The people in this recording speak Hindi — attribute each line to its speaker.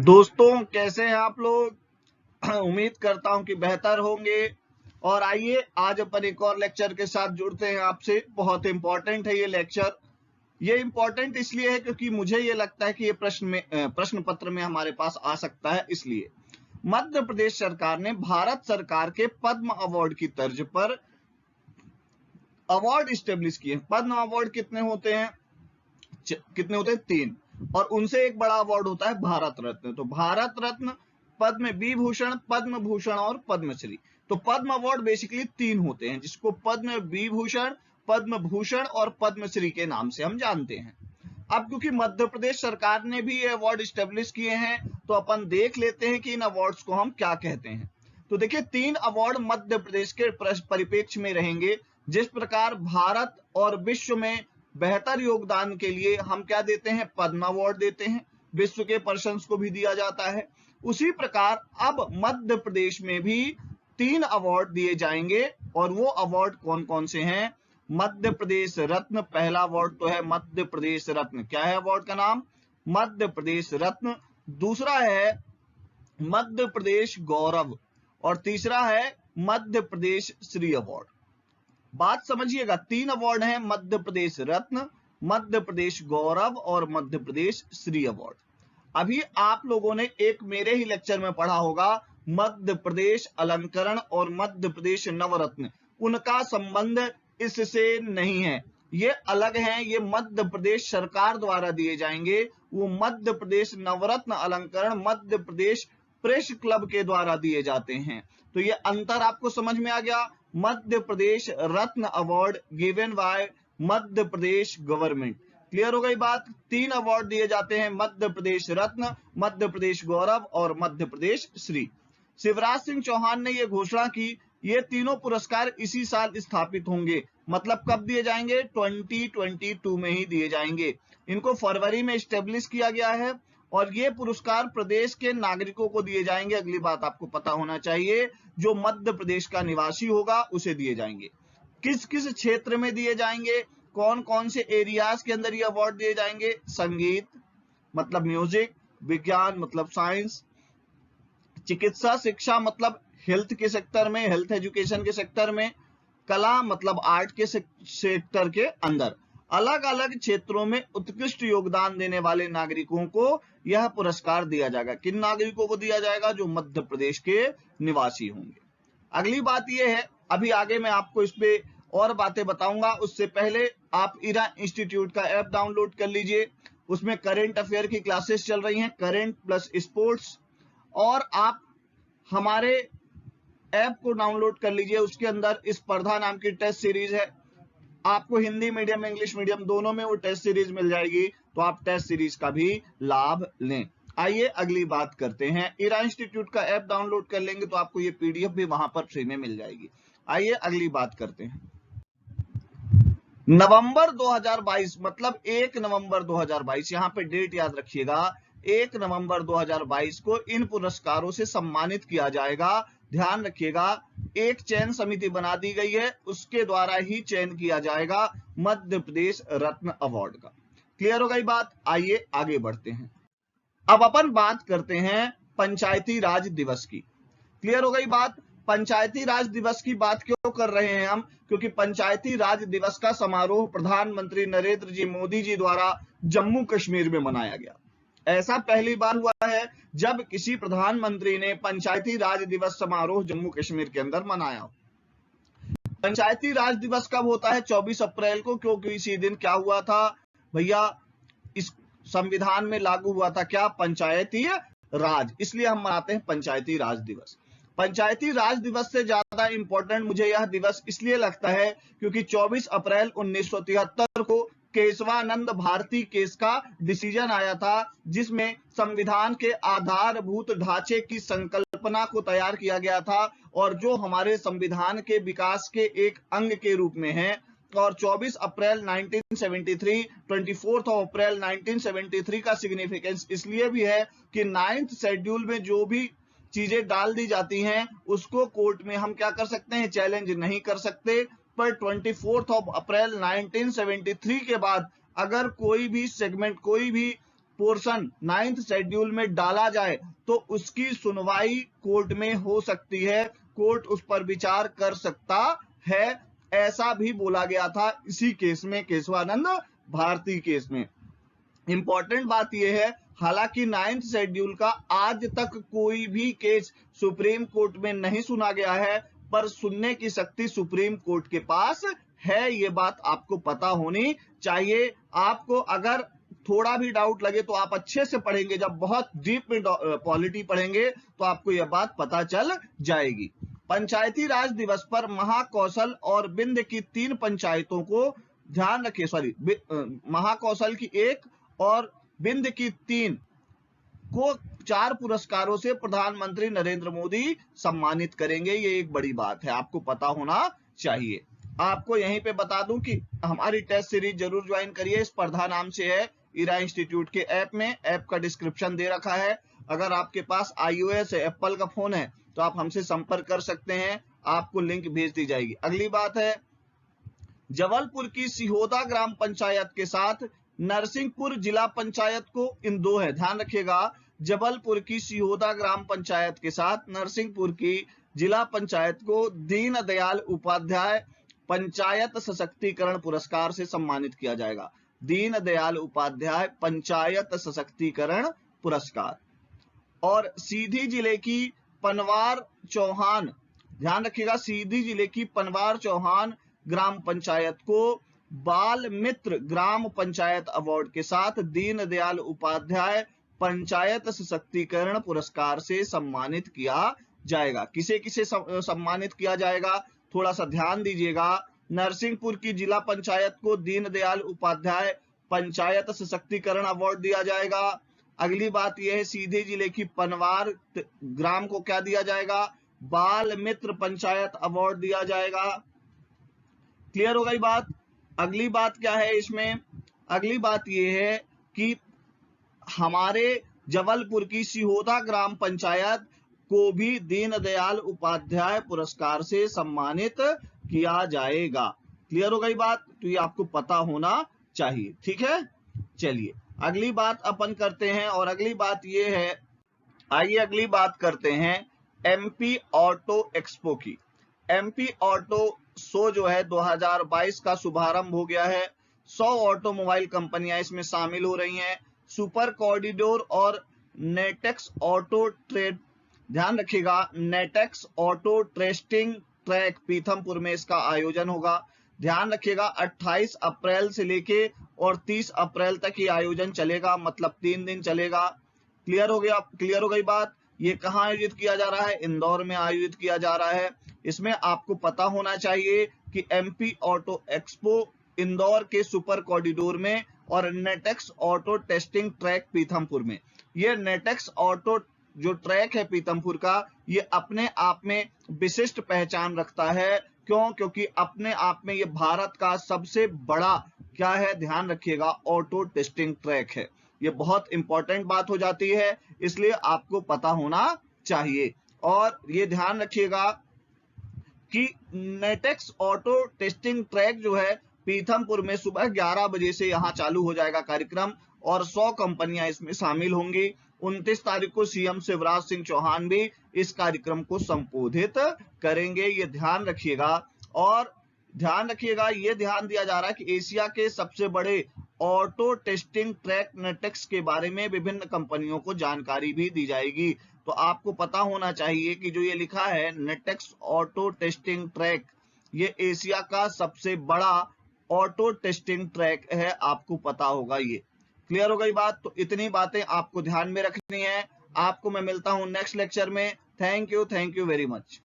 Speaker 1: दोस्तों कैसे हैं आप लोग। उम्मीद करता हूं कि बेहतर होंगे। और आइए आज अपन एक और लेक्चर के साथ जुड़ते हैं आपसे। बहुत इंपॉर्टेंट है ये लेक्चर। ये इंपॉर्टेंट इसलिए है क्योंकि मुझे ये लगता है कि ये प्रश्न पत्र में हमारे पास आ सकता है। इसलिए मध्य प्रदेश सरकार ने भारत सरकार के पद्म अवार्ड की तर्ज पर अवार्ड स्टेब्लिश किए। पद्म अवार्ड कितने होते हैं? तीन। और उनसे एक बड़ा अवार्ड होता है भारत रत्न। तो भारत रत्न, पद्म विभूषण, पद्म भूषण और पद्मश्री। तो पद्म अवार्ड बेसिकली तीन होते हैं, जिसको पद्म विभूषण, पद्म भूषण और पद्मश्री के नाम से हम जानते हैं। अब क्योंकि मध्य प्रदेश सरकार ने भी ये अवार्ड स्टेब्लिश किए हैं, तो अपन देख लेते हैं कि इन अवार्ड्स को हम क्या कहते हैं। तो देखिए, तीन अवार्ड मध्य प्रदेश के परिप्रेक्ष्य में रहेंगे। जिस प्रकार भारत और विश्व में बेहतर योगदान के लिए हम क्या देते हैं? पद्म अवार्ड देते हैं। विश्व के पर्सन्स को भी दिया जाता है। उसी प्रकार अब मध्य प्रदेश में भी तीन अवार्ड दिए जाएंगे। और वो अवार्ड कौन कौन से हैं? मध्य प्रदेश रत्न पहला अवार्ड तो है मध्य प्रदेश रत्न। क्या है अवार्ड का नाम? मध्य प्रदेश रत्न। दूसरा है मध्य प्रदेश गौरव और तीसरा है मध्य प्रदेश श्री अवार्ड। बात समझिएगा, तीन अवार्ड हैं, मध्य प्रदेश रत्न, मध्य प्रदेश गौरव और मध्य प्रदेश श्री अवार्ड। अभी आप लोगों ने एक मेरे ही लेक्चर में पढ़ा होगा मध्य प्रदेश अलंकरण और मध्य प्रदेश नवरत्न। उनका संबंध इससे नहीं है, ये अलग हैं। ये मध्य प्रदेश सरकार द्वारा दिए जाएंगे। वो मध्य प्रदेश नवरत्न अलंकरण मध्य प्रदेश प्रेस क्लब के द्वारा दिए जाते हैं। तो ये अंतर आपको समझ में आ गया। Madhya Pradesh Ratna award given by Madhya Pradesh government. Clear हो गई बात? तीन अवार्ड दिए जाते हैं, मध्य प्रदेश रत्न, मध्य प्रदेश गौरव और मध्य प्रदेश श्री। शिवराज सिंह चौहान ने यह घोषणा की, ये तीनों पुरस्कार इसी साल स्थापित होंगे। मतलब कब दिए जाएंगे? 2022 में ही दिए जाएंगे। इनको फरवरी में स्टेब्लिश किया गया है और ये पुरस्कार प्रदेश के नागरिकों को दिए जाएंगे। अगली बात आपको पता होना चाहिए, जो मध्य प्रदेश का निवासी होगा उसे दिए जाएंगे। किस किस क्षेत्र में दिए जाएंगे? कौन कौन से एरियाज के अंदर ये अवार्ड दिए जाएंगे? संगीत मतलब म्यूजिक, विज्ञान मतलब साइंस, चिकित्सा शिक्षा मतलब हेल्थ के सेक्टर में, हेल्थ एजुकेशन के सेक्टर में, कला मतलब आर्ट के सेक्टर के अंदर अलग अलग क्षेत्रों में उत्कृष्ट योगदान देने वाले नागरिकों को यह पुरस्कार दिया जाएगा। किन नागरिकों को दिया जाएगा? जो मध्य प्रदेश के निवासी होंगे। अगली बात यह है, अभी आगे मैं आपको इस पे और बातें बताऊंगा, उससे पहले आप इरा इंस्टीट्यूट का ऐप डाउनलोड कर लीजिए। उसमें करंट अफेयर की क्लासेस चल रही हैं, करंट प्लस स्पोर्ट्स। और आप हमारे ऐप को डाउनलोड कर लीजिए। उसके अंदर स्पर्धा नाम की टेस्ट सीरीज है। आपको हिंदी मीडियम इंग्लिश मीडियम दोनों में वो टेस्ट सीरीज मिल जाएगी, तो आप टेस्ट सीरीज का भी लाभ लें। आइए अगली बात करते हैं। इरा इंस्टीट्यूट का ऐप डाउनलोड कर लेंगे तो आपको ये पीडीएफ भी वहां पर फ्री में मिल जाएगी। आइए अगली बात करते हैं। नवंबर 2022 मतलब 1 नवंबर 2022, यहां पे डेट याद रखिएगा। 1 नवंबर 2022 को इन पुरस्कारों से सम्मानित किया जाएगा। ध्यान रखिएगा, एक चयन समिति बना दी गई है, उसके द्वारा ही चयन किया जाएगा मध्य प्रदेश रत्न अवार्ड का। क्लियर हो गई बात? आइए आगे बढ़ते हैं। अब अपन बात करते हैं पंचायती राज दिवस की। क्लियर हो गई बात? पंचायती राज दिवस की बात क्यों कर रहे हैं हम? क्योंकि पंचायती राज दिवस का समारोह प्रधानमंत्री नरेंद्र जी मोदी जी द्वारा जम्मू कश्मीर में मनाया गया। ऐसा पहली बार हुआ है जब किसी प्रधानमंत्री ने पंचायती राज दिवस समारोह जम्मू कश्मीर के अंदर मनाया। पंचायती राज दिवस कब होता है? 24 अप्रैल को, क्योंकि इसी दिन क्या हुआ था भैया? इस संविधान में लागू हुआ था क्या? पंचायती राज। इसलिए हम मनाते हैं पंचायती राज दिवस। पंचायती राज दिवस से ज्यादा इंपॉर्टेंट मुझे यह दिवस इसलिए लगता है क्योंकि 24 अप्रैल 1973 को केशवानंद भारती केस का डिसीजन आया था, जिसमें संविधान के आधारभूत ढांचे की संकल्पना को तैयार किया गया था और जो हमारे संविधान के विकास के एक अंग के रूप में है। और 24 अप्रैल 1973, 24 अप्रैल 1973 का सिग्निफिकेंस इसलिए भी है कि 9th शेड्यूल में जो भी चीजें डाल दी जाती हैं उसको कोर्ट में हम क्या कर सकते हैं? चैलेंज नहीं कर सकते। पर 24 अप्रैल 1973 के बाद अगर कोई भी सेगमेंट, कोई भी पोर्शन 9th शेड्यूल में डाला जाए तो उसकी सुनवाई कोर्ट में हो सकती है, कोर्ट उस पर विचार कर सकता है। ऐसा भी बोला गया था इसी केस में, केशवानंद भारती केस में। इंपॉर्टेंट बात यह है, हालांकि 9th शेड्यूल का आज तक कोई भी केस सुप्रीम कोर्ट में नहीं सुना गया है, पर सुनने की शक्ति सुप्रीम कोर्ट के पास है, ये बात आपको पता होनी चाहिए। आपको अगर थोड़ा भी डाउट लगे तो आप अच्छे से पढ़ेंगे, जब बहुत डीप में पॉलिटी पढ़ेंगे तो आपको यह बात पता चल जाएगी। पंचायती राज दिवस पर महाकौशल और बिंद की 3 पंचायतों को ध्यान रखिए, महाकौशल की 1 और बिंद की 3 को 4 पुरस्कारों से प्रधानमंत्री नरेंद्र मोदी सम्मानित करेंगे। ये एक बड़ी बात है, आपको पता होना चाहिए। आपको यहीं पे बता दूं कि हमारी टेस्ट सीरीज जरूर ज्वाइन करिए। स्पर्धा नाम से है इरा इंस्टीट्यूट के ऐप में, ऐप का डिस्क्रिप्शन दे रखा है। अगर आपके पास iOS है, एप्पल का फोन है, तो आप हमसे संपर्क कर सकते हैं, आपको लिंक भेज दी जाएगी। अगली बात है, जबलपुर की सिहोदा ग्राम पंचायत के साथ नरसिंहपुर जिला पंचायत को, इन 2 है, ध्यान रखिएगा। जबलपुर की सिहोदा ग्राम पंचायत के साथ नरसिंहपुर की जिला पंचायत को दीनदयाल उपाध्याय पंचायत सशक्तिकरण पुरस्कार से सम्मानित किया जाएगा। दीनदयाल उपाध्याय पंचायत सशक्तिकरण पुरस्कार। और सीधी जिले की पनवार चौहान, ध्यान रखिएगा, सीधी जिले की पनवार चौहान ग्राम पंचायत को बाल मित्र ग्राम पंचायत अवार्ड के साथ दीनदयाल उपाध्याय पंचायत सशक्तिकरण पुरस्कार से सम्मानित किया जाएगा। किसे किसे सम्मानित किया जाएगा, थोड़ा सा ध्यान दीजिएगा। नरसिंहपुर की जिला पंचायत को दीनदयाल उपाध्याय पंचायत सशक्तिकरण अवार्ड दिया जाएगा। अगली बात यह है, सीधे जिले की पनवार ग्राम को क्या दिया जाएगा, बाल मित्र पंचायत अवार्ड दिया जाएगा। क्लियर हो गई बात। अगली बात क्या है इसमें, अगली बात यह है कि हमारे जबलपुर की सिहोदा ग्राम पंचायत को भी दीनदयाल उपाध्याय पुरस्कार से सम्मानित किया जाएगा। क्लियर हो गई बात, तो ये आपको पता होना चाहिए, ठीक है। चलिए अगली बात अपन करते हैं, और अगली बात ये है, आइए अगली बात करते हैं एमपी ऑटो एक्सपो की। एमपी ऑटो शो जो है 2022 का शुभारंभ हो गया है। 100 ऑटोमोबाइल कंपनियां इसमें शामिल हो रही हैं। सुपर कॉरिडोर और नेटेक्स ऑटो ट्रेड, ध्यान रखिएगा, नेटेक्स ऑटो टेस्टिंग ट्रैक पीथमपुर में इसका आयोजन होगा। ध्यान रखिएगा 28 अप्रैल से लेके और 30 अप्रैल तक ये आयोजन चलेगा, मतलब 3 दिन चलेगा। क्लियर हो गया, क्लियर हो गई बात। ये कहाँ आयोजित किया जा रहा है, इंदौर में आयोजित किया जा रहा है। इसमें आपको पता होना चाहिए कि एमपी ऑटो एक्सपो इंदौर के सुपर कॉरिडोर में और नेटेक्स ऑटो टेस्टिंग ट्रैक पीथमपुर में। ये नेटेक्स ऑटो जो ट्रैक है पीथमपुर का, ये अपने आप में विशिष्ट पहचान रखता है। क्यों? क्योंकि अपने आप में ये भारत का सबसे बड़ा क्या है, ध्यान रखिएगा, ऑटो टेस्टिंग ट्रैक है। ये बहुत इंपॉर्टेंट बात हो जाती है, इसलिए आपको पता होना चाहिए। और ये ध्यान रखिएगा कि नेटेक्स ऑटो टेस्टिंग ट्रैक जो है पीथमपुर में सुबह 11 बजे से यहाँ चालू हो जाएगा कार्यक्रम, और 100 कंपनियां इसमें शामिल होंगी। 29 तारीख को सीएम शिवराज सिंह चौहान भी इस कार्यक्रम को संबोधित करेंगे, ये ध्यान रखिएगा। और ध्यान रखिएगा, ये ध्यान दिया जा रहा है कि एशिया के सबसे बड़े ऑटो टेस्टिंग ट्रैक नेटेक्स के बारे में विभिन्न कंपनियों को जानकारी भी दी जाएगी। तो आपको पता होना चाहिए कि जो ये लिखा है नेटेक्स ऑटो टेस्टिंग ट्रैक, ये एशिया का सबसे बड़ा ऑटो टेस्टिंग ट्रैक है, आपको पता होगा। ये क्लियर हो गई बात। तो इतनी बातें आपको ध्यान में रखनी है। आपको मैं मिलता हूं नेक्स्ट लेक्चर में। Thank you very much.